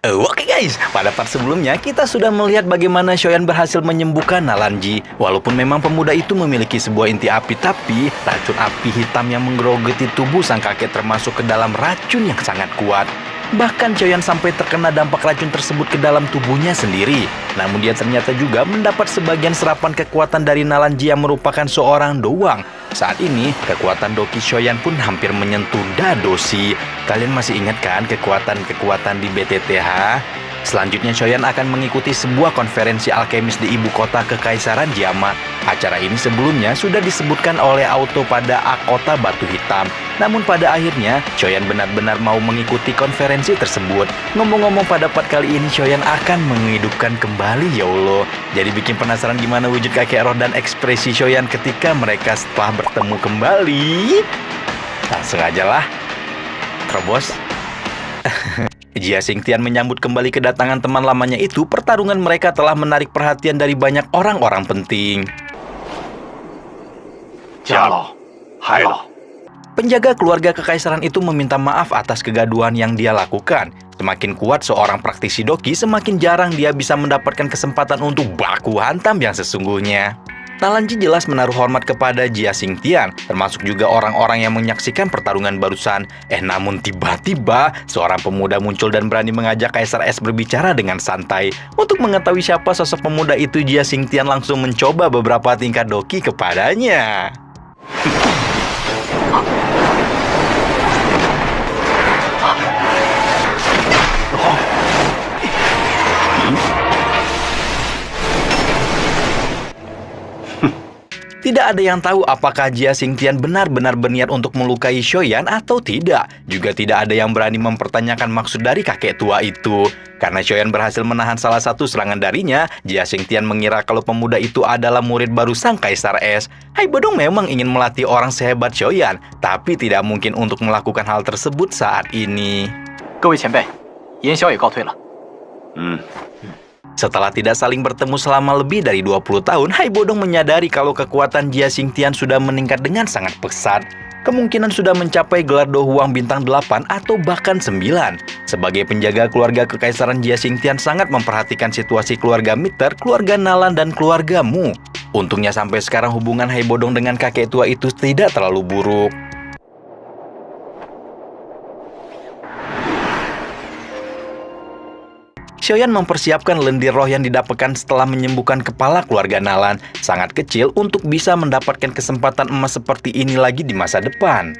Oke guys, pada part sebelumnya kita sudah melihat bagaimana Shoyan berhasil menyembuhkan Nalanji. Walaupun memang pemuda itu memiliki sebuah inti api, tapi racun api hitam yang menggerogoti tubuh sang kakek termasuk ke dalam racun yang sangat kuat. Bahkan Shoyan sampai terkena dampak racun tersebut ke dalam tubuhnya sendiri. Namun dia ternyata juga mendapat sebagian serapan kekuatan dari Nalanji yang merupakan seorang doang. Saat ini, kekuatan Doki Shoyan pun hampir menyentuh Dadoshi. Kalian masih ingat kan kekuatan-kekuatan di BTTH? Selanjutnya Shoyan akan mengikuti sebuah konferensi alkemis di ibu kota Kekaisaran Jiama. Acara ini sebelumnya sudah disebutkan oleh Auto pada Akota Batu Hitam. Namun pada akhirnya, Shoyan benar-benar mau mengikuti konferensi tersebut. Ngomong-ngomong, pada part kali ini Shoyan akan menghidupkan kembali, ya Allah. Jadi bikin penasaran gimana wujud kakek roh dan ekspresi Shoyan ketika mereka setelah bertemu kembali. Langsung aja lah. Terobos. Jia Xingtian menyambut kembali kedatangan teman lamanya itu. Pertarungan mereka telah menarik perhatian dari banyak orang-orang penting. Jialo, Hailo. Penjaga keluarga kekaisaran itu meminta maaf atas kegaduhan yang dia lakukan. Semakin kuat seorang praktisi Doki, semakin jarang dia bisa mendapatkan kesempatan untuk baku hantam yang sesungguhnya. Nalanji jelas menaruh hormat kepada Jia Xingtian, termasuk juga orang-orang yang menyaksikan pertarungan barusan. Namun tiba-tiba, seorang pemuda muncul dan berani mengajak Kaisar Es berbicara dengan santai. Untuk mengetahui siapa sosok pemuda itu, Jia Xingtian langsung mencoba beberapa tingkat Doki kepadanya. Tidak ada yang tahu apakah Jia Xingtian benar-benar berniat untuk melukai Shoyan atau tidak. Juga tidak ada yang berani mempertanyakan maksud dari kakek tua itu. Karena Shoyan berhasil menahan salah satu serangan darinya, Jia Xingtian mengira kalau pemuda itu adalah murid baru sang Kaisar Es. Hai Bodong memang ingin melatih orang sehebat Shoyan, tapi tidak mungkin untuk melakukan hal tersebut saat ini. 各位前辈，燕霄也告退了。 Setelah tidak saling bertemu selama lebih dari 20 tahun, Hai Bodong menyadari kalau kekuatan Jia Xingtian sudah meningkat dengan sangat pesat. Kemungkinan sudah mencapai gelar Do Huang bintang 8 atau bahkan 9. Sebagai penjaga keluarga kekaisaran, Jia Xingtian sangat memperhatikan situasi keluarga Mitter, keluarga Nalan, dan keluarga Mu. Untungnya sampai sekarang hubungan Hai Bodong dengan kakek tua itu tidak terlalu buruk. Shoyan mempersiapkan lendir roh yang didapatkan setelah menyembuhkan kepala keluarga Nalan. Sangat kecil untuk bisa mendapatkan kesempatan emas seperti ini lagi di masa depan.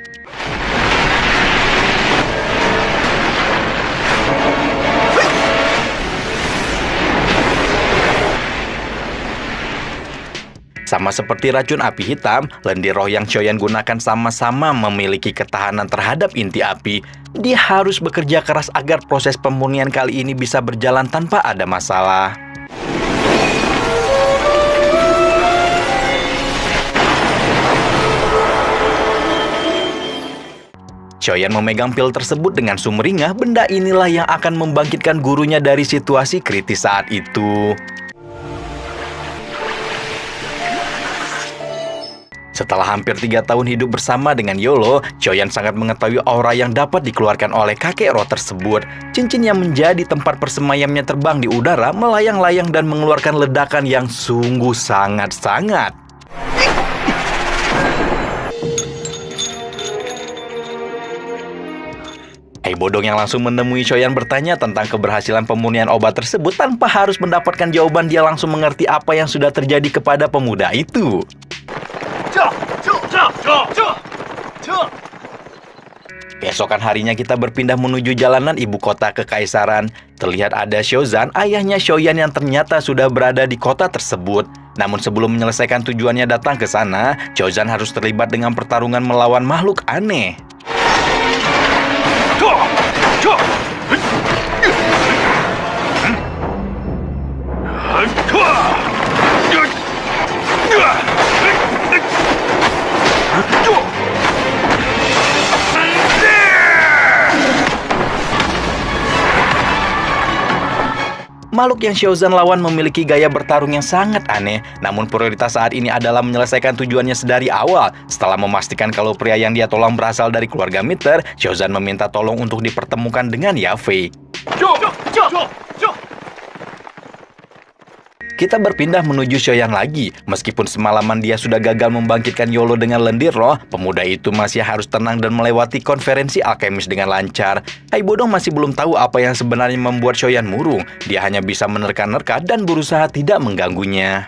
Sama seperti racun api hitam, lendir roh yang Shoyan gunakan sama-sama memiliki ketahanan terhadap inti api. Dia harus bekerja keras agar proses pemurnian kali ini bisa berjalan tanpa ada masalah. Shoyan memegang pil tersebut dengan sumringah. Benda inilah yang akan membangkitkan gurunya dari situasi kritis saat itu. Setelah hampir 3 tahun hidup bersama dengan Yolo, Shoyan sangat mengetahui aura yang dapat dikeluarkan oleh kakek roh tersebut. Cincin yang menjadi tempat persemayamnya terbang di udara, melayang-layang dan mengeluarkan ledakan yang sungguh sangat-sangat. Hai Bodong yang langsung menemui Shoyan bertanya tentang keberhasilan pemurnian obat tersebut. Tanpa harus mendapatkan jawaban, dia langsung mengerti apa yang sudah terjadi kepada pemuda itu. Keesokan harinya kita berpindah menuju jalanan ibu kota kekaisaran. Terlihat ada Shozan, ayahnya Shoyan yang ternyata sudah berada di kota tersebut. Namun sebelum menyelesaikan tujuannya datang ke sana, Shozan harus terlibat dengan pertarungan melawan makhluk aneh. Makhluk yang Shozan lawan memiliki gaya bertarung yang sangat aneh. Namun prioritas saat ini adalah menyelesaikan tujuannya sedari awal. Setelah memastikan kalau pria yang dia tolong berasal dari keluarga Mitter, Shozan meminta tolong untuk dipertemukan dengan Yafei. Kita berpindah menuju Xiaoyan lagi. Meskipun semalaman dia sudah gagal membangkitkan Yolo dengan lendir roh, pemuda itu masih harus tenang dan melewati konferensi alkemis dengan lancar. Hai Bodong masih belum tahu apa yang sebenarnya membuat Xiaoyan murung. Dia hanya bisa menerka-nerka dan berusaha tidak mengganggunya.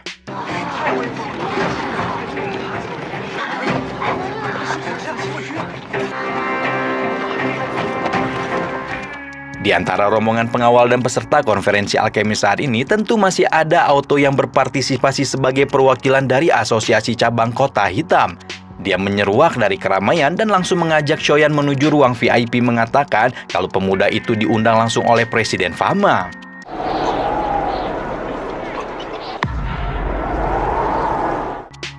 Di antara rombongan pengawal dan peserta konferensi alkemis saat ini, tentu masih ada Auto yang berpartisipasi sebagai perwakilan dari Asosiasi Cabang Kota Hitam. Dia menyeruak dari keramaian dan langsung mengajak Xiaoyan menuju ruang VIP mengatakan kalau pemuda itu diundang langsung oleh Presiden Fama.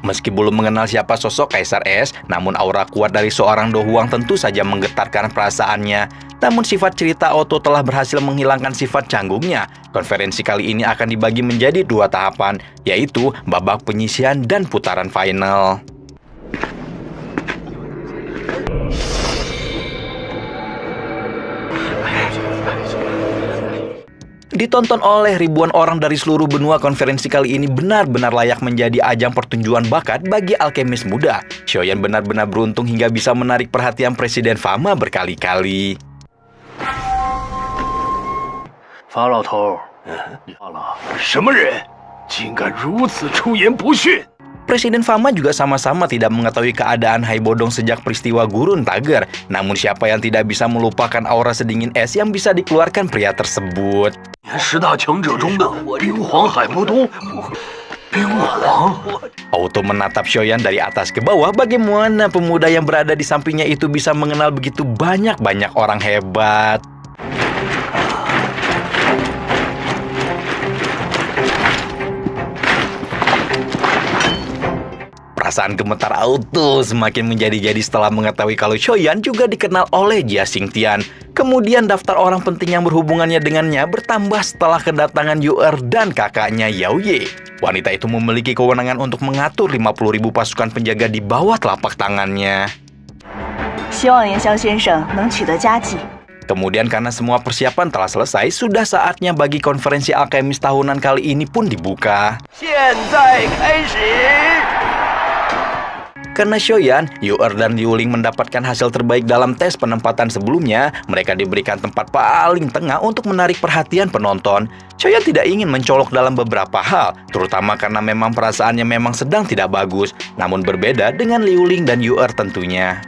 Meski belum mengenal siapa sosok Kaisar Es, namun aura kuat dari seorang Do Huang tentu saja menggetarkan perasaannya. Namun sifat cerita Auto telah berhasil menghilangkan sifat canggungnya. Konferensi kali ini akan dibagi menjadi 2 tahapan, yaitu babak penyisian dan putaran final. Ditonton oleh ribuan orang dari seluruh benua, konferensi kali ini benar-benar layak menjadi ajang pertunjukan bakat bagi alkemis muda. Xiaoyan benar-benar beruntung hingga bisa menarik perhatian Presiden Fama berkali-kali. 法老头，你忘了什么人，竟敢如此出言不逊？ Presiden Fama juga sama-sama tidak mengetahui keadaan Hai Bodong sejak peristiwa Gurun Tiger. Namun siapa yang tidak bisa melupakan aura sedingin es yang bisa dikeluarkan pria tersebut. 10大强者中的冰皇海波东，冰皇。 Auto menatap Xiaoyan dari atas ke bawah, bagaimana pemuda yang berada di sampingnya itu bisa mengenal begitu banyak orang hebat. Perasaan gemetar Auto semakin menjadi-jadi setelah mengetahui kalau Xiaoyan juga dikenal oleh Jia Xingtian. Kemudian daftar orang penting yang berhubungannya dengannya bertambah setelah kedatangan Yu'er dan kakaknya Yao Ye. Wanita itu memiliki kewenangan untuk mengatur 50.000 pasukan penjaga di bawah telapak tangannya. 希望炎香先生能取得佳绩。 Kemudian karena semua persiapan telah selesai, sudah saatnya bagi konferensi alkemis tahunan kali ini pun dibuka. 现在开始。 Karena Xiaoyan, Yu'er dan Liuling mendapatkan hasil terbaik dalam tes penempatan sebelumnya, mereka diberikan tempat paling tengah untuk menarik perhatian penonton. Xiaoyan tidak ingin mencolok dalam beberapa hal, terutama karena memang perasaannya memang sedang tidak bagus, namun berbeda dengan Liuling dan Yu'er tentunya.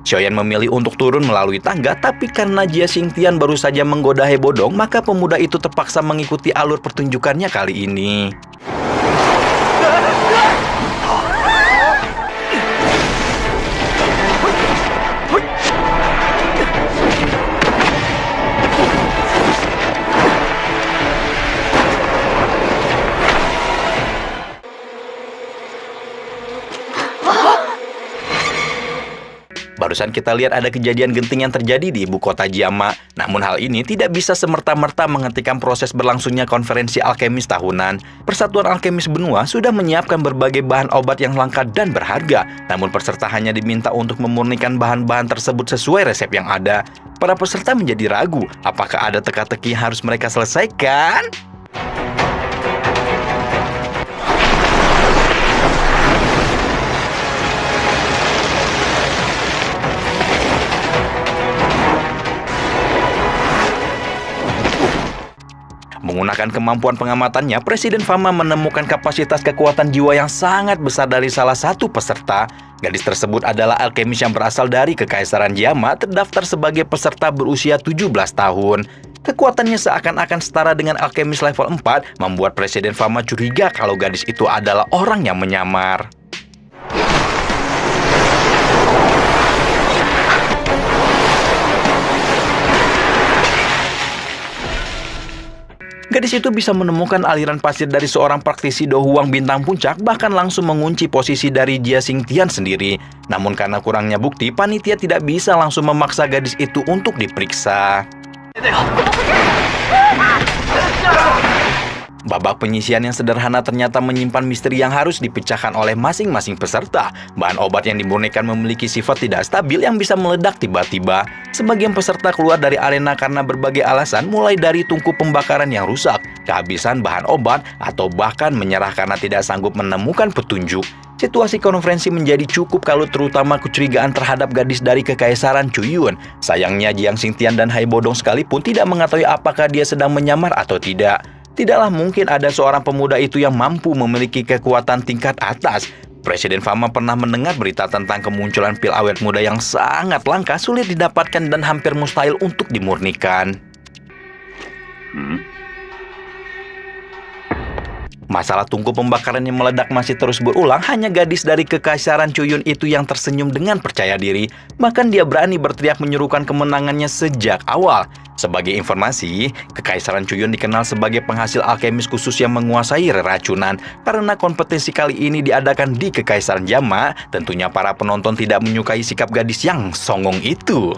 Xiaoyan memilih untuk turun melalui tangga, tapi karena Jia Xingtian baru saja menggoda Hai Bodong, maka pemuda itu terpaksa mengikuti alur pertunjukannya kali ini. Barusan kita lihat ada kejadian genting yang terjadi di ibu kota Jiama. Namun hal ini tidak bisa semerta-merta menghentikan proses berlangsungnya konferensi alkemis tahunan. Persatuan Alkemis Benua sudah menyiapkan berbagai bahan obat yang langka dan berharga. Namun peserta hanya diminta untuk memurnikan bahan-bahan tersebut sesuai resep yang ada. Para peserta menjadi ragu, apakah ada teka-teki yang harus mereka selesaikan? Menggunakan kemampuan pengamatannya, Presiden Fama menemukan kapasitas kekuatan jiwa yang sangat besar dari salah satu peserta. Gadis tersebut adalah alkemis yang berasal dari Kekaisaran Jiama, terdaftar sebagai peserta berusia 17 tahun. Kekuatannya seakan-akan setara dengan alkemis level 4, membuat Presiden Fama curiga kalau gadis itu adalah orang yang menyamar. Gadis itu bisa menemukan aliran pasir dari seorang praktisi Do Huang bintang puncak, bahkan langsung mengunci posisi dari Jia Xingtian sendiri. Namun karena kurangnya bukti, panitia tidak bisa langsung memaksa gadis itu untuk diperiksa. Babak penyisian yang sederhana ternyata menyimpan misteri yang harus dipecahkan oleh masing-masing peserta. Bahan obat yang dimurnikan memiliki sifat tidak stabil yang bisa meledak tiba-tiba. Sebagian peserta keluar dari arena karena berbagai alasan, mulai dari tungku pembakaran yang rusak, kehabisan bahan obat, atau bahkan menyerah karena tidak sanggup menemukan petunjuk. Situasi konferensi menjadi cukup kalut, terutama kecurigaan terhadap gadis dari Kekaisaran Chuyun. Sayangnya Jiang Xingtian dan Hai Bodong sekalipun tidak mengetahui apakah dia sedang menyamar atau tidak. Tidaklah mungkin ada seorang pemuda itu yang mampu memiliki kekuatan tingkat atas. Presiden Fama pernah mendengar berita tentang kemunculan pil awet muda yang sangat langka, sulit didapatkan dan hampir mustahil untuk dimurnikan. Masalah tungku pembakaran yang meledak masih terus berulang. Hanya gadis dari Kekaisaran Chuyun itu yang tersenyum dengan percaya diri. Bahkan dia berani berteriak menyerukan kemenangannya sejak awal. Sebagai informasi, Kekaisaran Chuyun dikenal sebagai penghasil alkemis khusus yang menguasai reracunan. Karena kompetisi kali ini diadakan di Kekaisaran Jama, tentunya para penonton tidak menyukai sikap gadis yang songong itu.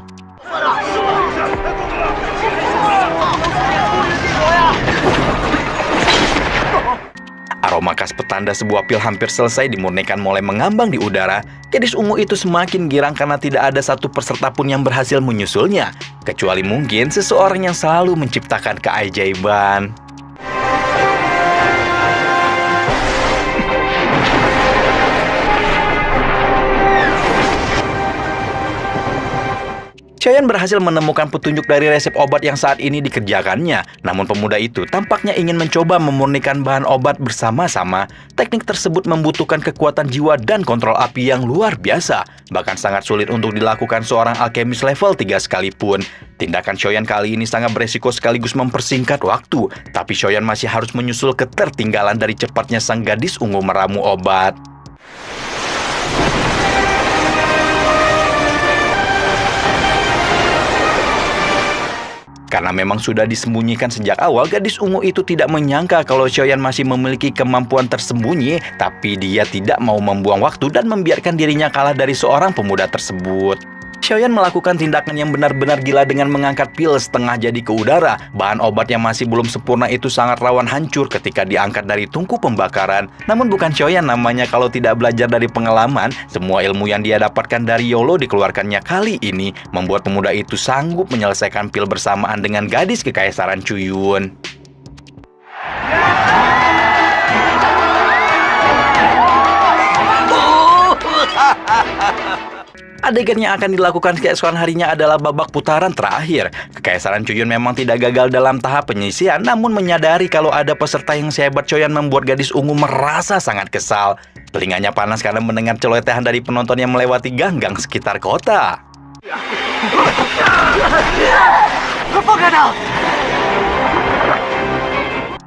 Aroma khas petanda sebuah pil hampir selesai dimurnikan mulai mengambang di udara. Gadis ungu itu semakin girang karena tidak ada satu peserta pun yang berhasil menyusulnya. Kecuali mungkin seseorang yang selalu menciptakan keajaiban. Choyan berhasil menemukan petunjuk dari resep obat yang saat ini dikerjakannya. Namun pemuda itu tampaknya ingin mencoba memurnikan bahan obat bersama-sama. Teknik tersebut membutuhkan kekuatan jiwa dan kontrol api yang luar biasa. Bahkan sangat sulit untuk dilakukan seorang alkemis level 3 sekalipun. Tindakan Choyan kali ini sangat beresiko sekaligus mempersingkat waktu. Tapi Choyan masih harus menyusul ketertinggalan dari cepatnya sang gadis ungu meramu obat. Karena memang sudah disembunyikan sejak awal, gadis ungu itu tidak menyangka kalau Choyan masih memiliki kemampuan tersembunyi, tapi dia tidak mau membuang waktu dan membiarkan dirinya kalah dari seorang pemuda tersebut. Choyan melakukan tindakan yang benar-benar gila dengan mengangkat pil setengah jadi ke udara. Bahan obat yang masih belum sempurna itu sangat rawan hancur ketika diangkat dari tungku pembakaran. Namun bukan Choyan namanya kalau tidak belajar dari pengalaman. Semua ilmu yang dia dapatkan dari Yolo dikeluarkannya kali ini, membuat pemuda itu sanggup menyelesaikan pil bersamaan dengan gadis Kekaisaran Chuyun. Adegan yang akan dilakukan keesokan harinya adalah babak putaran terakhir. Kekaisaran Chuyun memang tidak gagal dalam tahap penyisian, namun menyadari kalau ada peserta yang sehebat Choyan membuat gadis ungu merasa sangat kesal. Telinganya panas karena mendengar celotehan dari penonton yang melewati gang-gang sekitar kota.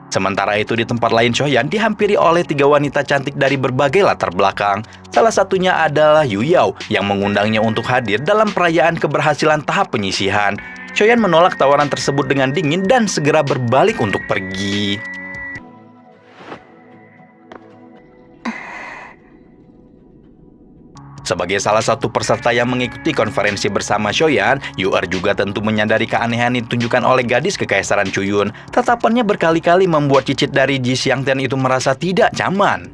Sementara itu di tempat lain Choyan dihampiri oleh 3 wanita cantik dari berbagai latar belakang. Salah satunya adalah Yu Yao yang mengundangnya untuk hadir dalam perayaan keberhasilan tahap penyisihan. Choyan menolak tawaran tersebut dengan dingin dan segera berbalik untuk pergi. Sebagai salah satu peserta yang mengikuti konferensi bersama Choyan, Yu-er juga tentu menyadari keanehan yang ditunjukkan oleh gadis Kekaisaran Chuyun. Tatapannya berkali-kali membuat cicit dari Ji Xiangtian itu merasa tidak nyaman.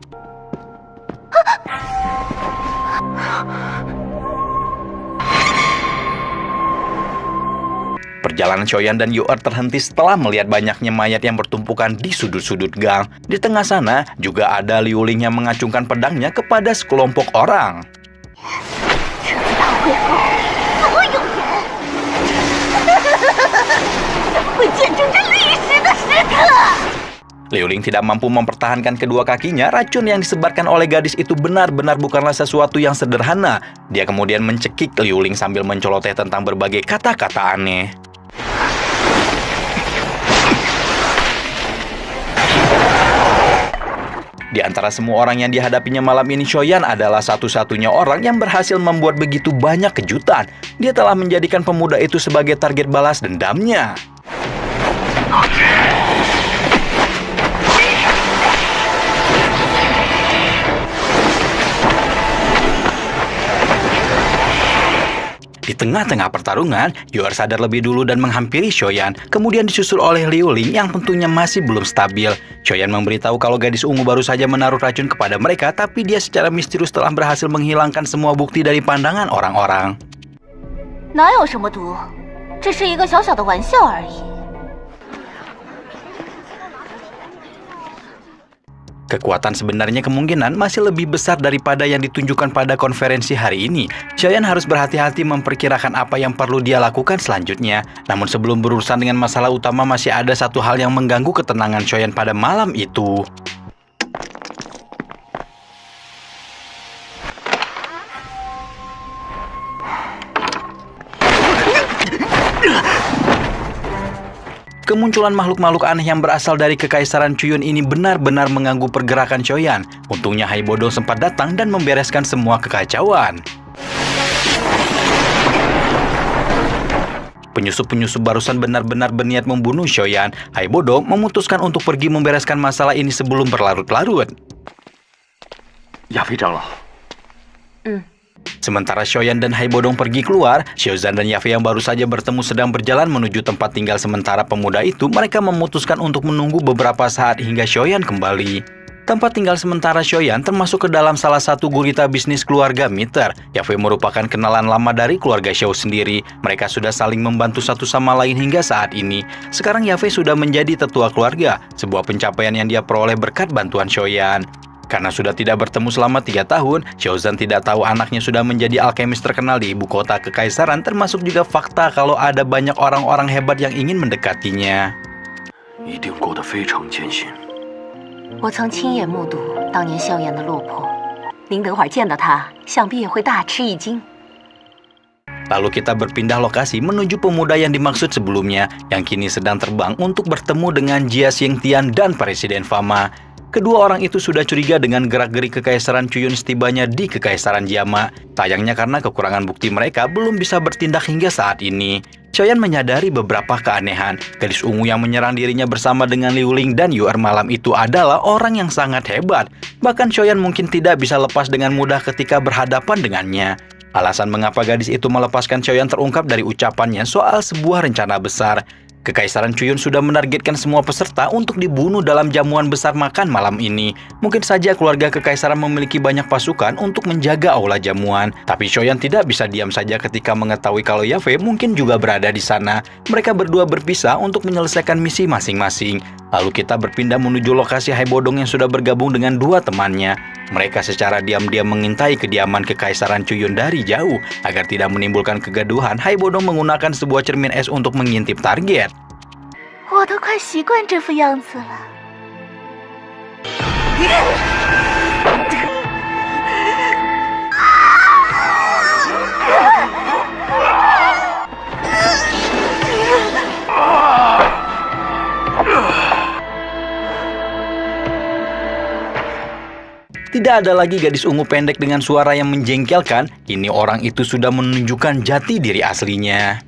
Perjalanan Choyan dan Yu-er terhenti setelah melihat banyaknya mayat yang bertumpukan di sudut-sudut gang. Di tengah sana juga ada Liu Ling yang mengacungkan pedangnya kepada sekelompok orang. Liu Ling tidak mampu mempertahankan kedua kakinya. Racun yang disebarkan oleh gadis itu benar-benar bukanlah sesuatu yang sederhana. Dia kemudian mencekik Liu Ling sambil menceloteh tentang berbagai kata-kata aneh. Di antara semua orang yang dihadapinya malam ini, Choyan adalah satu-satunya orang yang berhasil membuat begitu banyak kejutan. Dia telah menjadikan pemuda itu sebagai target balas dendamnya. Di tengah-tengah pertarungan, Yuer sadar lebih dulu dan menghampiri Shoyan, kemudian disusul oleh Liu Ling yang tentunya masih belum stabil. Shoyan memberitahu kalau gadis ungu baru saja menaruh racun kepada mereka, tapi dia secara misterius telah berhasil menghilangkan semua bukti dari pandangan orang-orang. 哪有什么毒，这是一个小小的玩笑而已。 Kekuatan sebenarnya kemungkinan masih lebih besar daripada yang ditunjukkan pada konferensi hari ini. Shoyan harus berhati-hati memperkirakan apa yang perlu dia lakukan selanjutnya. Namun sebelum berurusan dengan masalah utama, masih ada satu hal yang mengganggu ketenangan Shoyan pada malam itu. Kemunculan makhluk-makhluk aneh yang berasal dari Kekaisaran Chuyun ini benar-benar mengganggu pergerakan Shoyan. Untungnya Hai Bodong sempat datang dan membereskan semua kekacauan. Penyusup-penyusup barusan benar-benar berniat membunuh Shoyan. Hai Bodong memutuskan untuk pergi membereskan masalah ini sebelum berlarut-larut. 亚飞长老， Sementara Shoyan dan Hai Bodong pergi keluar, Xiaozan dan Yafei yang baru saja bertemu sedang berjalan menuju tempat tinggal sementara pemuda itu. Mereka memutuskan untuk menunggu beberapa saat hingga Shoyan kembali. Tempat tinggal sementara Shoyan termasuk ke dalam salah satu gurita bisnis keluarga Mitter. Yafei merupakan kenalan lama dari keluarga Xiao sendiri. Mereka sudah saling membantu satu sama lain hingga saat ini. Sekarang Yafei sudah menjadi tetua keluarga, sebuah pencapaian yang dia peroleh berkat bantuan Shoyan. Karena sudah tidak bertemu selama 3 tahun, Xiaozan tidak tahu anaknya sudah menjadi alkemis terkenal di ibu kota kekaisaran, termasuk juga fakta kalau ada banyak orang-orang hebat yang ingin mendekatinya. 一定过得非常艰辛。 我曾亲眼目睹当年萧炎的落魄，您等会儿见到他，想必也会大吃一惊。 Lalu kita berpindah lokasi menuju pemuda yang dimaksud sebelumnya, yang kini sedang terbang untuk bertemu dengan Jia Xingtian dan Presiden Fama. Kedua orang itu sudah curiga dengan gerak-gerik Kekaisaran Chuyun setibanya di Kekaisaran Jiama. Sayangnya karena kekurangan bukti mereka belum bisa bertindak hingga saat ini. Shoyan menyadari beberapa keanehan. Gadis ungu yang menyerang dirinya bersama dengan Liu Ling dan Yuer malam itu adalah orang yang sangat hebat. Bahkan Shoyan mungkin tidak bisa lepas dengan mudah ketika berhadapan dengannya. Alasan mengapa gadis itu melepaskan Shoyan terungkap dari ucapannya soal sebuah rencana besar. Kekaisaran Chuyun sudah menargetkan semua peserta untuk dibunuh dalam jamuan besar makan malam ini. Mungkin saja keluarga kekaisaran memiliki banyak pasukan untuk menjaga aula jamuan. Tapi Shoyan tidak bisa diam saja ketika mengetahui kalau Yafei mungkin juga berada di sana. Mereka berdua berpisah untuk menyelesaikan misi masing-masing. Lalu kita berpindah menuju lokasi Hai Bodong yang sudah bergabung dengan 2 temannya. Mereka secara diam-diam mengintai kediaman Kekaisaran Chuyun dari jauh. Agar tidak menimbulkan kegaduhan, Hai Bodong menggunakan sebuah cermin es untuk mengintip target. 我都快习惯这副样子了。 Tidak ada lagi gadis ungu pendek dengan suara yang menjengkelkan. Kini orang itu sudah menunjukkan jati diri aslinya.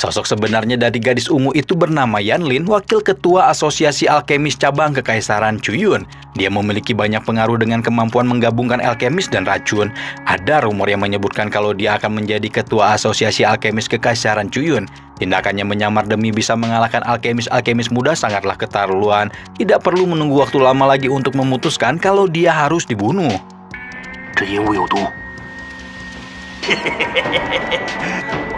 Sosok sebenarnya dari gadis ungu itu bernama Yan Lin, wakil ketua Asosiasi Alkemis Cabang Kekaisaran Chuyun. Dia memiliki banyak pengaruh dengan kemampuan menggabungkan alkemis dan racun. Ada rumor yang menyebutkan kalau dia akan menjadi ketua Asosiasi Alkemis Kekaisaran Chuyun. Tindakannya menyamar demi bisa mengalahkan alkemis-alkemis muda sangatlah keterlaluan. Tidak perlu menunggu waktu lama lagi untuk memutuskan kalau dia harus dibunuh. 这烟雾有毒。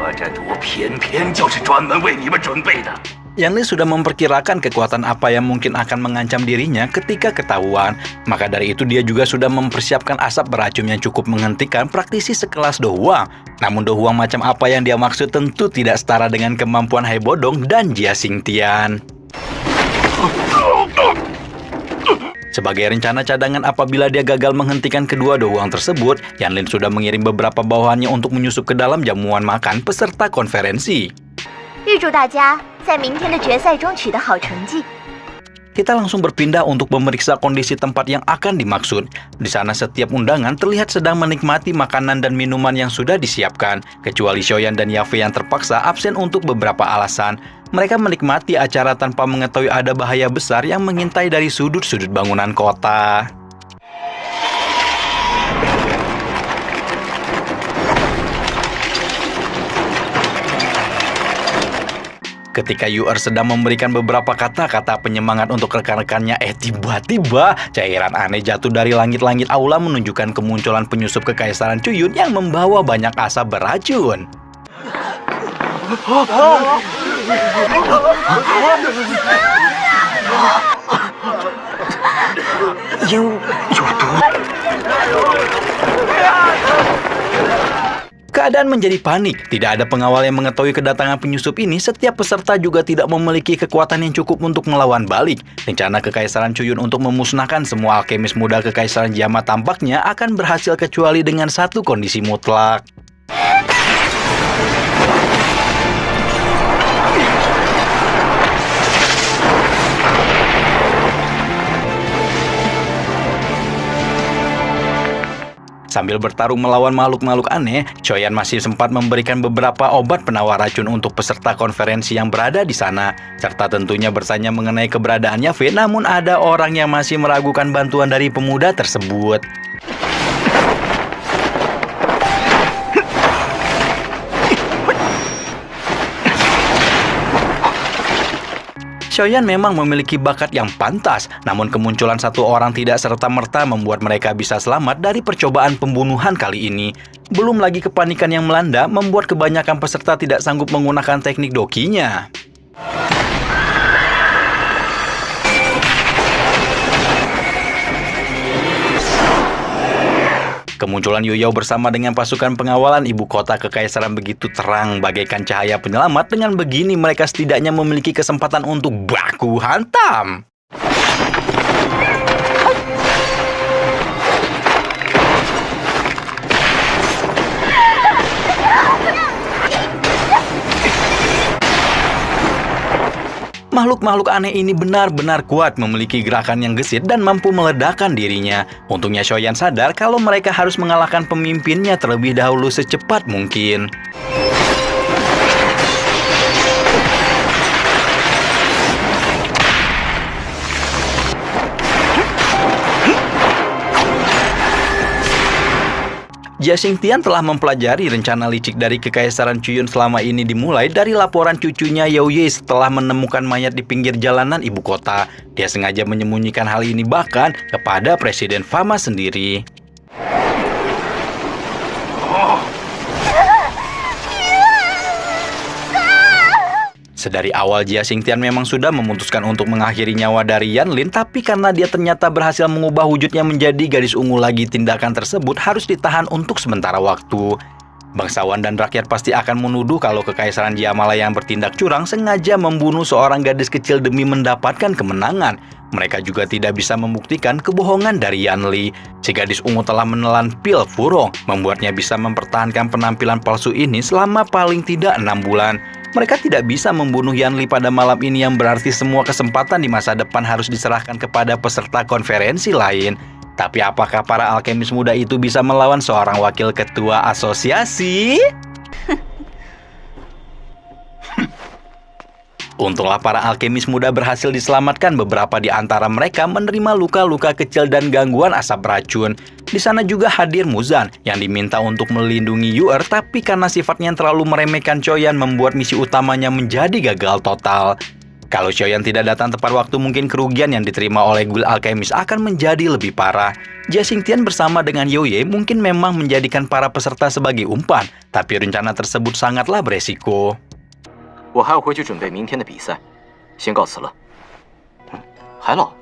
我这毒偏偏就是专门为你们准备的。 Yan Li sudah memperkirakan kekuatan apa yang mungkin akan mengancam dirinya ketika ketahuan. Maka dari itu dia juga sudah mempersiapkan asap beracun yang cukup menghentikan praktisi sekelas Do Huang. Namun Do Huang macam apa yang dia maksud tentu tidak setara dengan kemampuan Hai Bodong dan Jia Xingtian. Sebagai rencana cadangan apabila dia gagal menghentikan kedua Do Huang tersebut, Yan Lin sudah mengirim beberapa bawahannya untuk menyusup ke dalam jamuan makan peserta konferensi. 预祝大家在明天的决赛中取得好成绩。 Kita langsung berpindah untuk memeriksa kondisi tempat yang akan dimaksud. Di sana setiap undangan terlihat sedang menikmati makanan dan minuman yang sudah disiapkan. Kecuali Shoyan dan Yafei yang terpaksa absen untuk beberapa alasan. Mereka menikmati acara tanpa mengetahui ada bahaya besar yang mengintai dari sudut-sudut bangunan kota. Ketika Yu'er sedang memberikan beberapa kata-kata penyemangat untuk rekan-rekannya, tiba-tiba cairan aneh jatuh dari langit-langit aula menunjukkan kemunculan penyusup kekaisaran Chuyun yang membawa banyak asap beracun. Keadaan menjadi panik. Tidak ada pengawal yang mengetahui kedatangan penyusup ini. Setiap peserta juga tidak memiliki kekuatan yang cukup untuk melawan balik. Rencana Kekaisaran Chuyun untuk memusnahkan semua alkemis muda Kekaisaran Jama tampaknya akan berhasil kecuali dengan satu kondisi mutlak. Sambil bertarung melawan makhluk-makhluk aneh, Choyan masih sempat memberikan beberapa obat penawar racun untuk peserta konferensi yang berada di sana, serta tentunya bertanya mengenai keberadaan Yafei, namun ada orang yang masih meragukan bantuan dari pemuda tersebut. Choyan memang memiliki bakat yang pantas, namun kemunculan satu orang tidak serta-merta membuat mereka bisa selamat dari percobaan pembunuhan kali ini. Belum lagi kepanikan yang melanda membuat kebanyakan peserta tidak sanggup menggunakan teknik dokinya. Kemunculan Yu Yao bersama dengan pasukan pengawalan ibu kota kekaisaran begitu terang bagaikan cahaya penyelamat. Dengan begini mereka setidaknya memiliki kesempatan untuk baku hantam. Makhluk-makhluk aneh ini benar-benar kuat, memiliki gerakan yang gesit dan mampu meledakkan dirinya. Untungnya Choyan sadar kalau mereka harus mengalahkan pemimpinnya terlebih dahulu secepat mungkin. Jia Xingtian telah mempelajari rencana licik dari Kekaisaran Chuyun selama ini dimulai dari laporan cucunya Yao Ye setelah menemukan mayat di pinggir jalanan ibu kota. Dia sengaja menyembunyikan hal ini bahkan kepada Presiden Fama sendiri. Sedari awal Jia Xingtian memang sudah memutuskan untuk mengakhiri nyawa dari Yan Lin, tapi karena dia ternyata berhasil mengubah wujudnya menjadi gadis ungu lagi, tindakan tersebut harus ditahan untuk sementara waktu. Bangsawan dan rakyat pasti akan menuduh kalau Kekaisaran Jiamalaya yang bertindak curang sengaja membunuh seorang gadis kecil demi mendapatkan kemenangan. Mereka juga tidak bisa membuktikan kebohongan dari Yan Li. Si gadis ungu telah menelan pil Furong, membuatnya bisa mempertahankan penampilan palsu ini selama paling tidak 6 bulan. Mereka tidak bisa membunuh Yan Li pada malam ini, yang berarti semua kesempatan di masa depan harus diserahkan kepada peserta konferensi lain. Tapi apakah para alkemis muda itu bisa melawan seorang wakil ketua asosiasi? Untunglah para alkemis muda berhasil diselamatkan. Beberapa di antara mereka menerima luka-luka kecil dan gangguan asap racun. Di sana juga hadir Muzan yang diminta untuk melindungi Yu'er, tapi karena sifatnya yang terlalu meremehkan Choyan membuat misi utamanya menjadi gagal total. Kalau Choyan tidak datang tepat waktu, mungkin kerugian yang diterima oleh guild alkemis akan menjadi lebih parah. Jia Xingtian bersama dengan Yao Ye mungkin memang menjadikan para peserta sebagai umpan, tapi rencana tersebut sangatlah beresiko. 我还要回去准备明天的比赛，先告辞了。海老，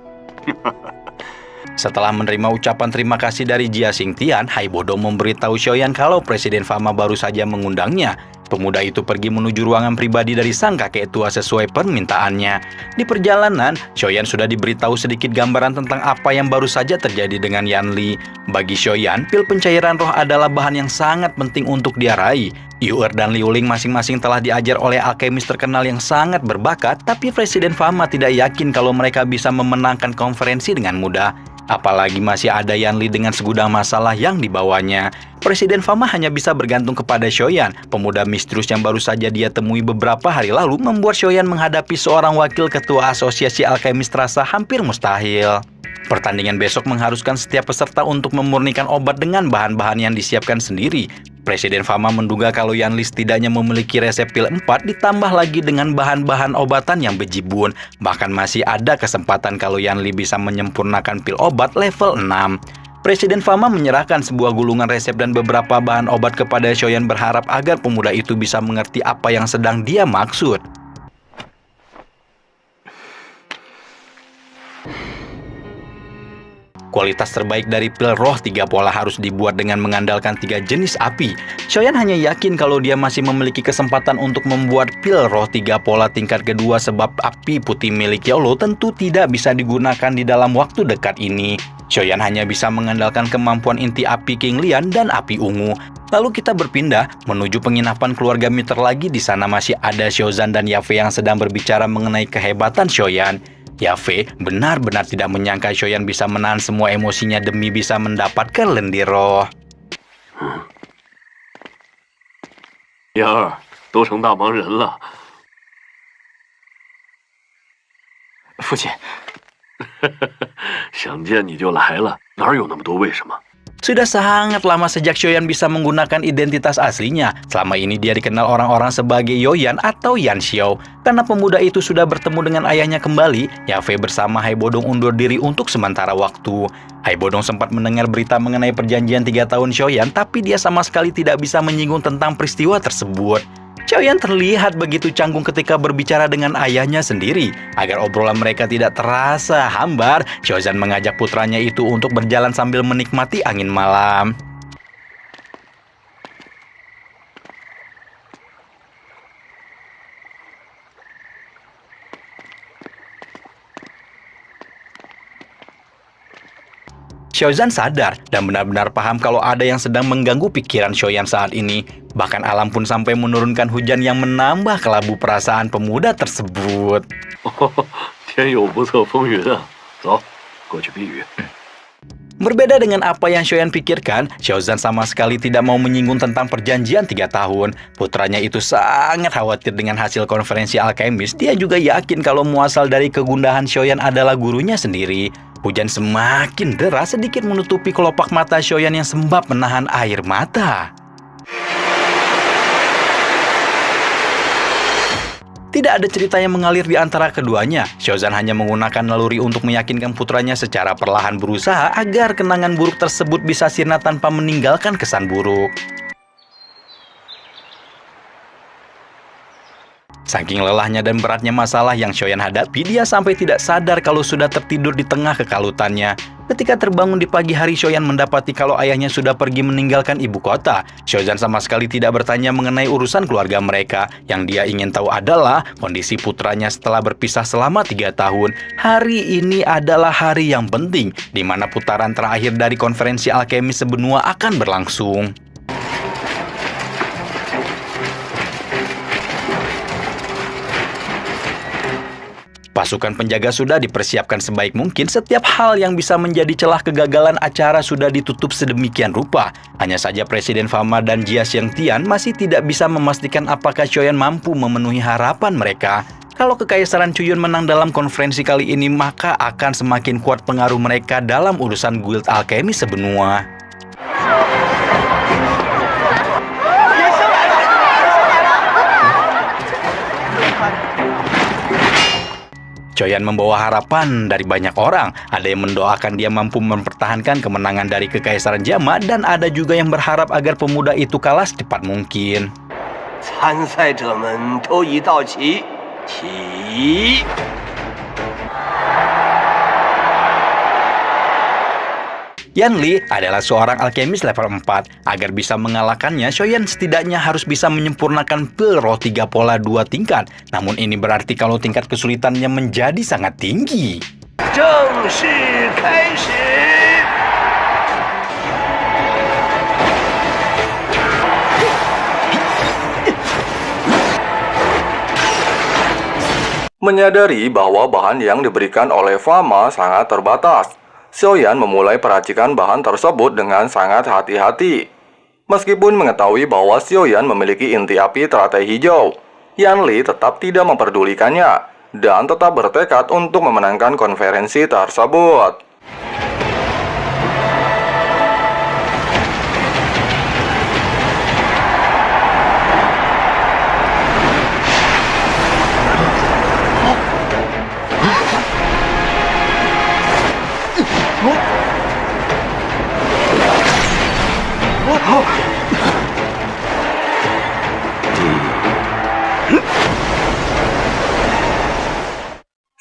Setelah menerima ucapan terima kasih dari Jia Xingtian, Hai Bodo memberitahu Choyan kalau Presiden Fama baru saja mengundangnya. Pemuda itu pergi menuju ruangan pribadi dari sang kakek tua sesuai permintaannya. Di perjalanan, Choyan sudah diberitahu sedikit gambaran tentang apa yang baru saja terjadi dengan Yan Li. Bagi Choyan, pil pencairan roh adalah bahan yang sangat penting untuk dia raih. Yu'er dan Liu Ling masing-masing telah diajar oleh alkemis terkenal yang sangat berbakat, tapi Presiden Fama tidak yakin kalau mereka bisa memenangkan konferensi dengan mudah. Apalagi masih ada Yan Li dengan segudang masalah yang dibawanya. Presiden Fama hanya bisa bergantung kepada Choyan. Pemuda misterius yang baru saja dia temui beberapa hari lalu membuat Choyan menghadapi seorang wakil ketua asosiasi alkemis terasa hampir mustahil. Pertandingan besok mengharuskan setiap peserta untuk memurnikan obat dengan bahan-bahan yang disiapkan sendiri. Presiden Fama menduga kalau Yanli setidaknya memiliki resep pil 4 ditambah lagi dengan bahan-bahan obatan yang bejibun. Bahkan masih ada kesempatan kalau Yanli bisa menyempurnakan pil obat level 6. Presiden Fama menyerahkan sebuah gulungan resep dan beberapa bahan obat kepada Xiaoyan berharap agar pemuda itu bisa mengerti apa yang sedang dia maksud. Kualitas terbaik dari pil roh 3 pola harus dibuat dengan mengandalkan 3 jenis api. Xiaoyan hanya yakin kalau dia masih memiliki kesempatan untuk membuat pil roh 3 pola tingkat kedua sebab api putih milik Yolo tentu tidak bisa digunakan di dalam waktu dekat ini. Xiaoyan hanya bisa mengandalkan kemampuan inti api King Lian dan api ungu. Lalu kita berpindah menuju penginapan keluarga Miter lagi. Di sana masih ada Xiaozan dan Yafe yang sedang berbicara mengenai kehebatan Xiaoyan. Yafe benar-benar tidak menyangka Xiaoyan bisa menahan semua emosinya demi bisa mendapatkan lendir roh. 燕儿都成大忙人了， 父亲， 想见你就来了，哪有那么多为什么？ Sudah sangat lama sejak Xiaoyan bisa menggunakan identitas aslinya. Selama ini dia dikenal orang-orang sebagai Yoyan atau Yan Xiao. Karena pemuda itu sudah bertemu dengan ayahnya kembali, Yafe bersama Hai Bodong undur diri untuk sementara waktu. Hai Bodong sempat mendengar berita mengenai perjanjian 3 tahun Xiaoyan, tapi dia sama sekali tidak bisa menyinggung tentang peristiwa tersebut. Xiaoyan terlihat begitu canggung ketika berbicara dengan ayahnya sendiri. Agar obrolan mereka tidak terasa hambar, Xiaozan mengajak putranya itu untuk berjalan sambil menikmati angin malam. Xiaozan sadar dan benar-benar paham kalau ada yang sedang mengganggu pikiran Xiaoyan saat ini. Bahkan alam pun sampai menurunkan hujan yang menambah kelabu perasaan pemuda tersebut. 天有不测风云啊！走，过去避雨。 Berbeda dengan apa yang Xiaoyan pikirkan, Xiaozan sama sekali tidak mau menyinggung tentang perjanjian 3 tahun. Putranya itu sangat khawatir dengan hasil konferensi alkemis. Dia juga yakin kalau muasal dari kegundahan Xiaoyan adalah gurunya sendiri. Hujan semakin deras sedikit menutupi kelopak mata Xiaoyan yang sembab menahan air mata. Tidak ada cerita yang mengalir di antara keduanya. Xiaozan hanya menggunakan naluri untuk meyakinkan putranya secara perlahan berusaha agar kenangan buruk tersebut bisa sirna tanpa meninggalkan kesan buruk. Saking lelahnya dan beratnya masalah yang Xiaoyan hadapi, dia sampai tidak sadar kalau sudah tertidur di tengah kekalutannya. Ketika terbangun di pagi hari, Xiaoyan mendapati kalau ayahnya sudah pergi meninggalkan ibu kota. Xiaozan sama sekali tidak bertanya mengenai urusan keluarga mereka. Yang dia ingin tahu adalah kondisi putranya setelah berpisah selama 3 tahun. Hari ini adalah hari yang penting, di mana putaran terakhir dari konferensi alkemis sebenua akan berlangsung. Pasukan penjaga sudah dipersiapkan sebaik mungkin. Setiap hal yang bisa menjadi celah kegagalan acara sudah ditutup sedemikian rupa. Hanya saja Presiden Fama dan Jia Xiangtian masih tidak bisa memastikan apakah Xiaoyan mampu memenuhi harapan mereka. Kalau Kekaisaran Cuyun menang dalam konferensi kali ini, maka akan semakin kuat pengaruh mereka dalam urusan guild alkemis sebenua. Xiaoyan membawa harapan dari banyak orang. Ada yang mendoakan dia mampu mempertahankan kemenangan dari Kekaisaran Jama, dan ada juga yang berharap agar pemuda itu kalah secepat mungkin. 参赛者们都已到齐，起！ Yanli adalah seorang alkemis level 4. Agar bisa mengalahkannya, Xiaoyan setidaknya harus bisa menyempurnakan pil roh 3 pola 2 tingkat. Namun ini berarti kalau tingkat kesulitannya menjadi sangat tinggi. 正式开始。 Menyadari bahwa bahan yang diberikan oleh Fama sangat terbatas, Xiaoyan memulai peracikan bahan tersebut dengan sangat hati-hati. Meskipun mengetahui bahwa Xiaoyan memiliki inti api teratai hijau, Yanli tetap tidak memperdulikannya dan tetap bertekad untuk memenangkan konferensi tersebut.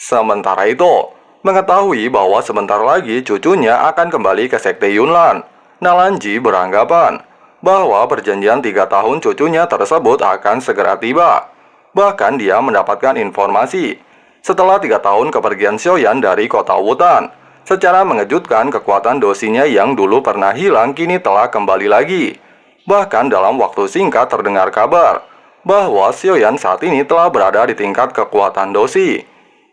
Sementara itu, mengetahui bahwa sebentar lagi cucunya akan kembali ke Sekte Yunlan, Nalanji beranggapan bahwa perjanjian 3 tahun cucunya tersebut akan segera tiba. Bahkan dia mendapatkan informasi setelah 3 tahun kepergian Xiaoyan dari kota Wutan. Secara mengejutkan, kekuatan dosinya yang dulu pernah hilang kini telah kembali lagi. Bahkan dalam waktu singkat terdengar kabar bahwa Xiaoyan saat ini telah berada di tingkat kekuatan dosi.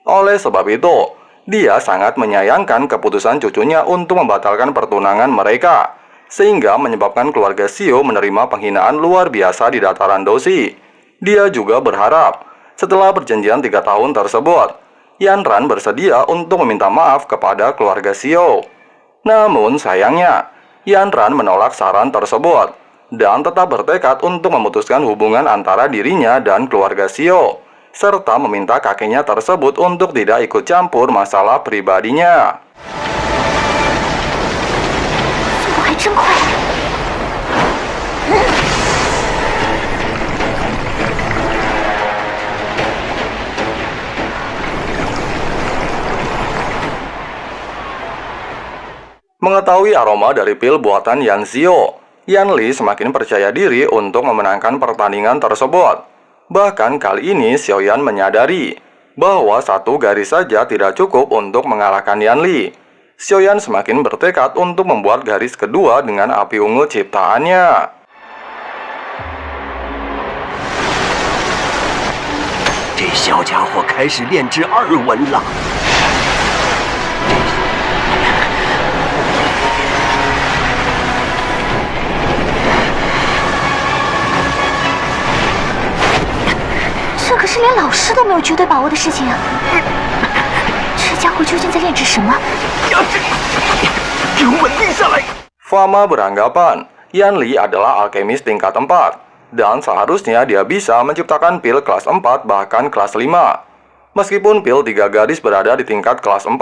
Oleh sebab itu, dia sangat menyayangkan keputusan cucunya untuk membatalkan pertunangan mereka, sehingga menyebabkan keluarga Xiao menerima penghinaan luar biasa di dataran dosi. Dia juga berharap, setelah perjanjian 3 tahun tersebut, Yanran bersedia untuk meminta maaf kepada keluarga Xiao. Namun sayangnya, Yanran menolak saran tersebut, dan tetap bertekad untuk memutuskan hubungan antara dirinya dan keluarga Xiao, serta meminta kakeknya tersebut untuk tidak ikut campur masalah pribadinya. 速度还真快。Mengetahui aroma dari pil buatan Yan Xiao, Yan Li semakin percaya diri untuk memenangkan pertandingan tersebut. Bahkan kali ini Xiaoyan menyadari bahwa 1 garis saja tidak cukup untuk mengalahkan Yan Li. Xiaoyan semakin bertekad untuk membuat garis kedua dengan api ungu ciptaannya.这小家伙开始炼制2纹了。这可是连老师都没有绝对把握的事情啊！这家伙究竟在炼制什么？给我稳定下来！ Fama beranggapan Yan Li adalah alkemis tingkat 4, dan seharusnya dia bisa menciptakan pil kelas 4 bahkan kelas 5. Meskipun pil 3 garis berada di tingkat kelas 4,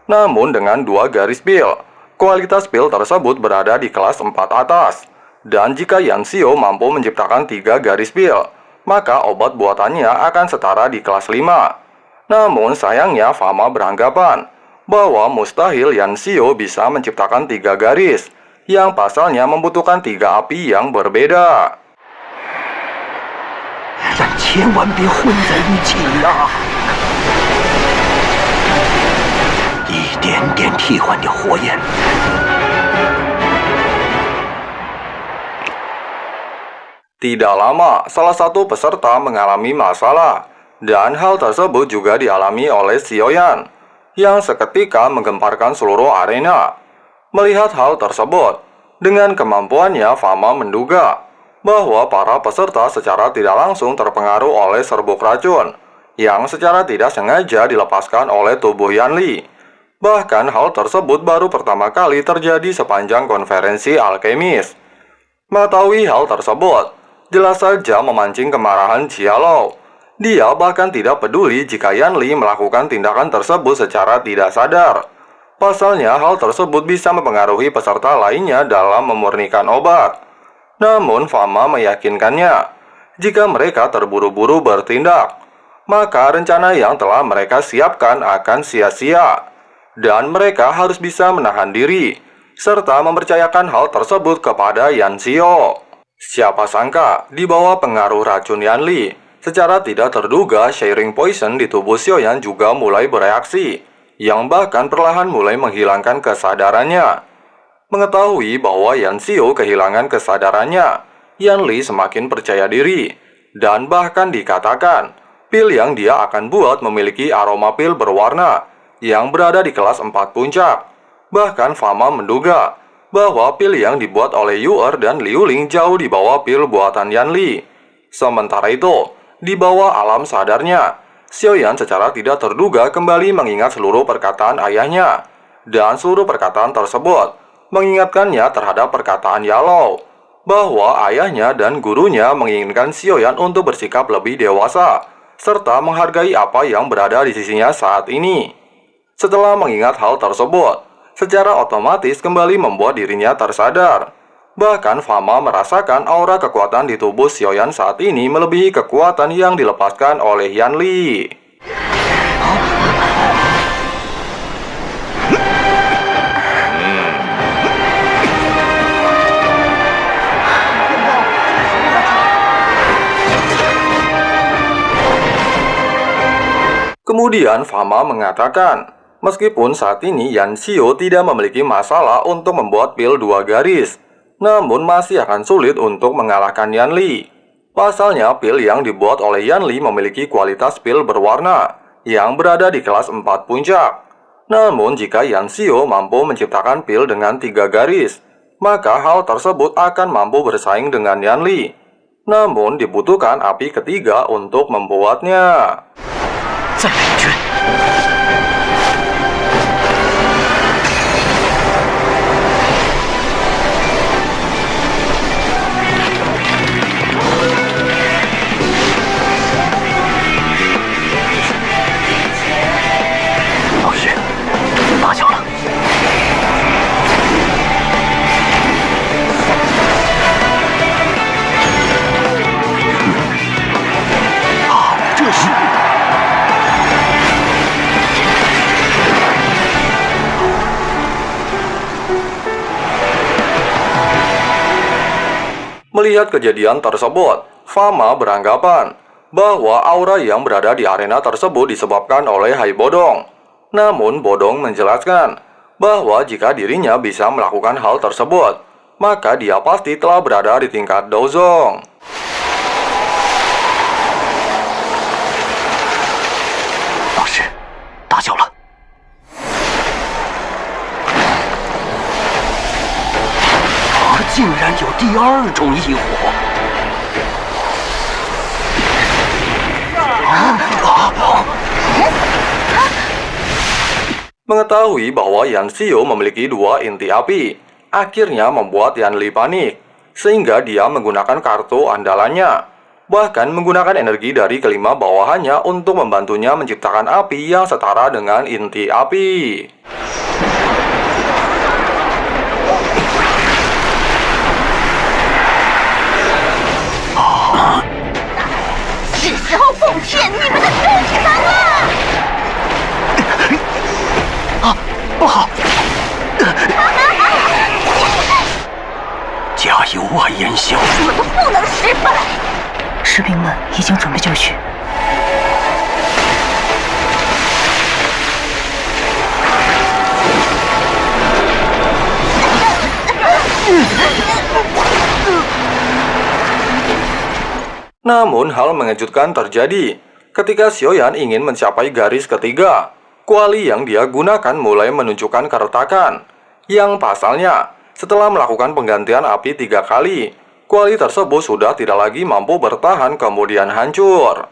namun dengan 2 garis pil, kualitas pil tersebut berada di kelas 4 atas. Dan jika Yan Xiao mampu menciptakan 3 garis pil, maka obat buatannya akan setara di kelas 5. Namun sayangnya Fama beranggapan bahwa mustahil Yan Xiao bisa menciptakan 3 garis, yang pasalnya membutuhkan 3 api yang berbeda. 但千万别混在一起呀！一点点替换掉火焰。 Tidak lama, salah satu peserta mengalami masalah, dan hal tersebut juga dialami oleh Xiaoyan, yang seketika menggemparkan seluruh arena. Melihat hal tersebut, dengan kemampuannya Fama menduga bahwa para peserta secara tidak langsung terpengaruh oleh serbuk racun, yang secara tidak sengaja dilepaskan oleh tubuh Yan Li. Bahkan hal tersebut baru pertama kali terjadi sepanjang konferensi alkemis. Mengetahui hal tersebut, jelas saja memancing kemarahan Jialou. Dia bahkan tidak peduli jika Yan Li melakukan tindakan tersebut secara tidak sadar. Pasalnya hal tersebut bisa mempengaruhi peserta lainnya dalam memurnikan obat. Namun Fama meyakinkannya, jika mereka terburu-buru bertindak, maka rencana yang telah mereka siapkan akan sia-sia. Dan mereka harus bisa menahan diri, serta mempercayakan hal tersebut kepada Yan Xiao. Siapa sangka, di bawah pengaruh racun Yan Li, secara tidak terduga sharing poison di tubuh Xiaoyan juga mulai bereaksi, yang bahkan perlahan mulai menghilangkan kesadarannya. Mengetahui bahwa Yan Xiao kehilangan kesadarannya, Yan Li semakin percaya diri, dan bahkan dikatakan, pil yang dia akan buat memiliki aroma pil berwarna, yang berada di kelas 4 puncak. Bahkan Fama menduga bahwa pil yang dibuat oleh Yu'er dan Liu Ling jauh di bawah pil buatan Yan Li. Sementara itu, di bawah alam sadarnya, Xiaoyan secara tidak terduga kembali mengingat seluruh perkataan ayahnya. Dan seluruh perkataan tersebut mengingatkannya terhadap perkataan Yalou, bahwa ayahnya dan gurunya menginginkan Xiaoyan untuk bersikap lebih dewasa, serta menghargai apa yang berada di sisinya saat ini. Setelah mengingat hal tersebut, secara otomatis kembali membuat dirinya tersadar Bahkan Fama merasakan aura kekuatan di tubuh Xiaoyan saat ini melebihi kekuatan yang dilepaskan oleh Yan Li. Kemudian Fama mengatakan, meskipun saat ini Yan Xiao tidak memiliki masalah untuk membuat pil 2 garis, namun masih akan sulit untuk mengalahkan Yan Li. Pasalnya pil yang dibuat oleh Yan Li memiliki kualitas pil berwarna yang berada di kelas 4 puncak. Namun jika Yan Xiao mampu menciptakan pil dengan 3 garis, maka hal tersebut akan mampu bersaing dengan Yan Li. Namun dibutuhkan api ketiga untuk membuatnya. 再来一拳！老师，大脚了！这是。 Melihat kejadian tersebut, Fama beranggapan bahwa aura yang berada di arena tersebut disebabkan oleh Hai Bodong. Namun Bodong menjelaskan bahwa jika dirinya bisa melakukan hal tersebut, maka dia pasti telah berada di tingkat Dozong. 老师，打搅了。 竟然有第二种异火！ Mengetahui bahwa Yan Xiao memiliki 2 inti api, akhirnya membuat Yan Li panik, sehingga dia menggunakan kartu andalannya, bahkan menggunakan energi dari kelima bawahannya untuk membantunya menciptakan api yang setara dengan inti api. 是时候奉献你们的终场了！啊，不好！加油啊，炎萧！我都不能失败！士兵们已经准备就绪。Namun hal mengejutkan terjadi ketika Xiaoyan ingin mencapai garis ketiga. Kuali yang dia gunakan mulai menunjukkan keretakan. Yang pasalnya, setelah melakukan penggantian api 3 kali, kuali tersebut sudah tidak lagi mampu bertahan kemudian hancur.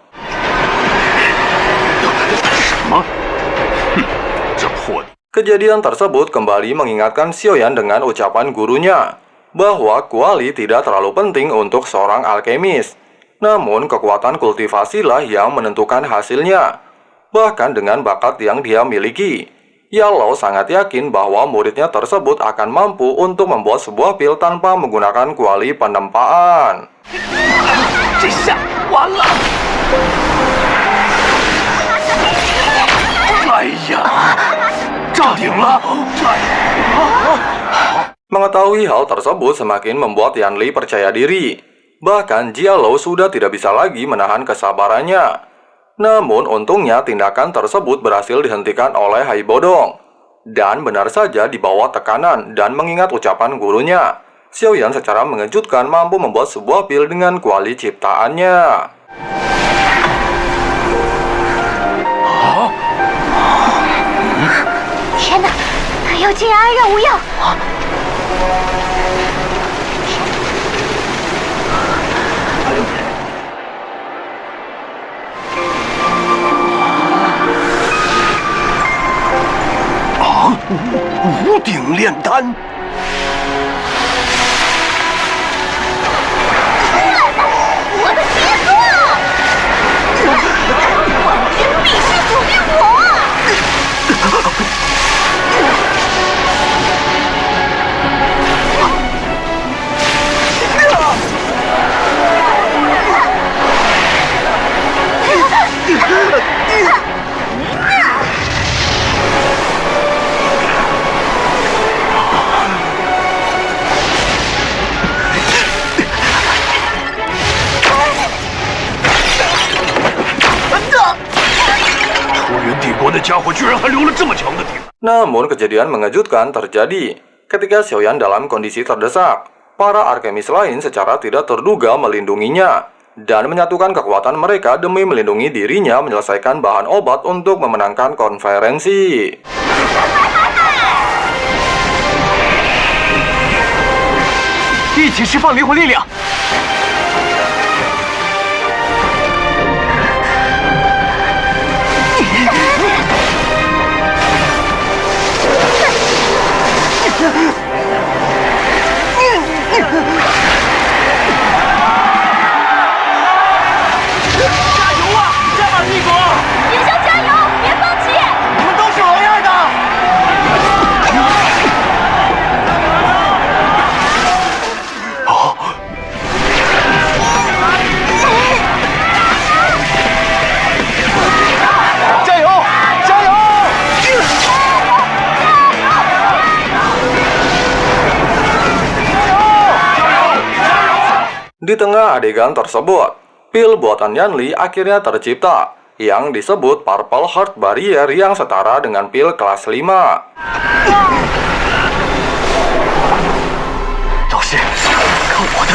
Kejadian tersebut kembali mengingatkan Xiaoyan dengan ucapan gurunya bahwa kuali tidak terlalu penting untuk seorang alkemis. Namun kekuatan kultivasilah yang menentukan hasilnya. Bahkan dengan bakat yang dia miliki, Yalo sangat yakin bahwa muridnya tersebut akan mampu untuk membuat sebuah pil tanpa menggunakan kuali penempaan. 这下完了！哎呀，炸顶了！ Mengetahui hal tersebut semakin membuat Yan Li percaya diri. Bahkan Jialo sudah tidak bisa lagi menahan kesabarannya. Namun untungnya tindakan tersebut berhasil dihentikan oleh Hai Bodong. Dan benar saja di bawah tekanan dan mengingat ucapan gurunya, Xiaoyan secara mengejutkan mampu membuat sebuah pil dengan kuali ciptaannya. 天哪，他要进安任务药！ 无顶炼丹！我的杰作！王军必须属于我！家伙居然还留了这么强的底子！ Namun kejadian mengejutkan terjadi. Ketika Xiaoyan dalam kondisi terdesak, para alkemis lain secara tidak terduga melindunginya dan menyatukan kekuatan mereka demi melindungi dirinya menyelesaikan bahan obat untuk memenangkan konferensi. 一起释放灵魂力量！ Di tengah adegan tersebut, pil buatan Yanli akhirnya tercipta yang disebut Purple Heart Barrier yang setara dengan pil kelas 5. 老师，看我的！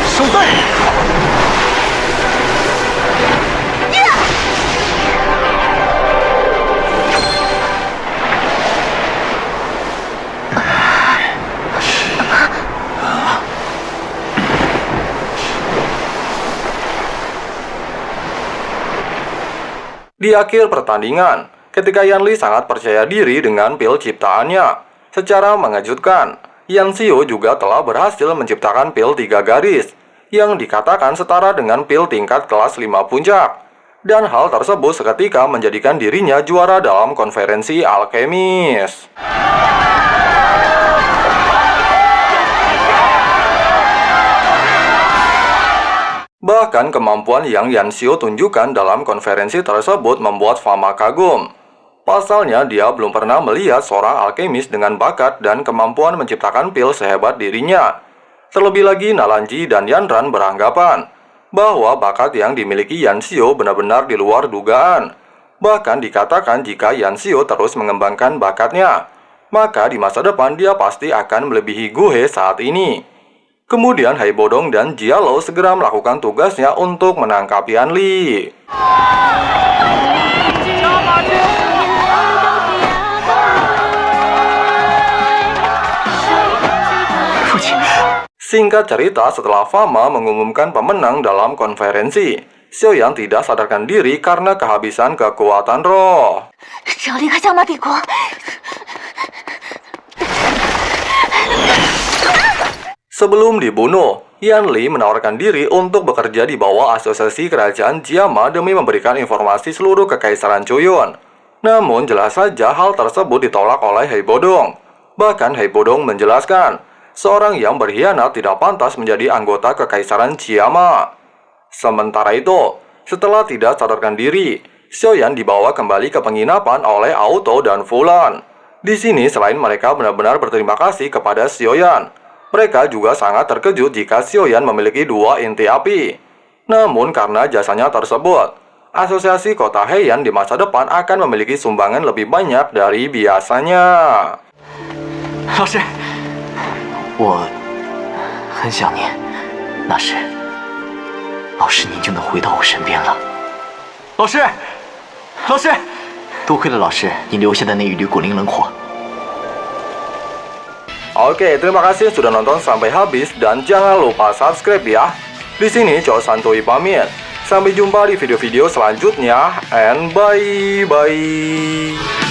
手段！ Di akhir pertandingan, ketika Yanli sangat percaya diri dengan pil ciptaannya, secara mengejutkan, Yan Xiu juga telah berhasil menciptakan pil 3 garis, yang dikatakan setara dengan pil tingkat kelas 5 puncak. Dan hal tersebut seketika menjadikan dirinya juara dalam konferensi alkemis. Bahkan kemampuan yang Yan Xiu tunjukkan dalam konferensi tersebut membuat Fama kagum. Pasalnya dia belum pernah melihat seorang alkemis dengan bakat dan kemampuan menciptakan pil sehebat dirinya. Terlebih lagi Nalanji dan Yanran beranggapan bahwa bakat yang dimiliki Yan Xiu benar-benar di luar dugaan. Bahkan dikatakan jika Yan Xiu terus mengembangkan bakatnya, maka di masa depan dia pasti akan melebihi Gu He saat ini. Kemudian Hai Bodong dan Jialo segera melakukan tugasnya untuk menangkap Yanli. Singkat cerita, setelah Fama mengumumkan pemenang dalam konferensi, Xiaoyan tidak sadarkan diri karena kehabisan kekuatan roh. 只要离开加玛帝国， Sebelum dibunuh, Yanli menawarkan diri untuk bekerja di bawah asosiasi kerajaan Jiama demi memberikan informasi seluruh kekaisaran Chuyun. Namun jelas saja hal tersebut ditolak oleh Hai Bodong. Bahkan Hai Bodong menjelaskan, seorang yang berkhianat tidak pantas menjadi anggota kekaisaran Jiama. Sementara itu, setelah tidak sadarkan diri, Xiaoyan dibawa kembali ke penginapan oleh Auto dan Fulan. Di sini selain mereka benar-benar berterima kasih kepada Xiaoyan, mereka juga sangat terkejut jika Xiaoyan memiliki 2 inti api. Namun karena jasanya tersebut, asosiasi kota Heian di masa depan akan memiliki sumbangan lebih banyak dari biasanya. 老师，我很想您。那时，老师您就能回到我身边了。老师，老师，多亏了老师您留下的那一缕古灵冷火。 Oke, terima kasih sudah nonton sampai habis dan jangan lupa subscribe ya. Di sini Chow Santuy pamit. Sampai jumpa di video-video selanjutnya and bye bye.